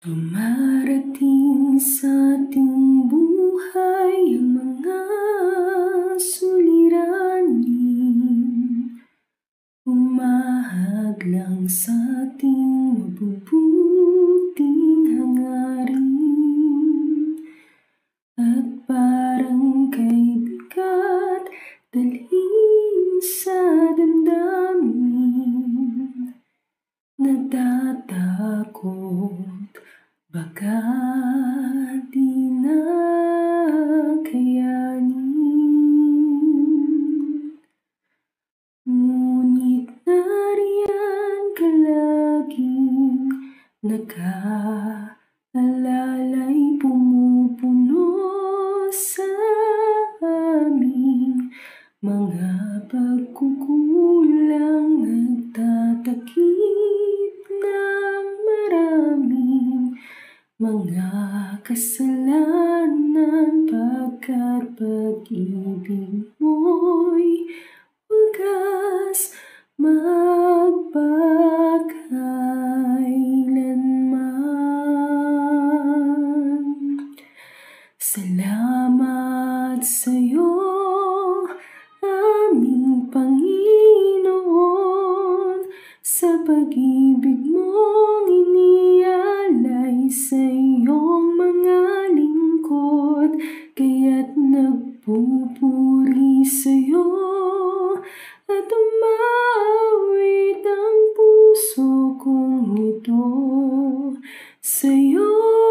Dumarating sa ating buhay ang mga suliranin, humahadlang sa ating mabubuting hangarin, at parang kay bigat dalhin sa damdamin, natatakot baka di na kayanin. Ngunit nariyan ka laging nakaalalay, pumupuno sa aming mga pagkukulang, nagtatakip ng maraming mga kasalanan, pagkat pag-ibig mo'y wagas magpakailanman. Salamat sa'yo, aming Panginoon, sa pag-ibig mong inialay sa iyong mga lingkod, kaya't nagpupuri sa'yo at umaawit ang puso kong ito sa'yo.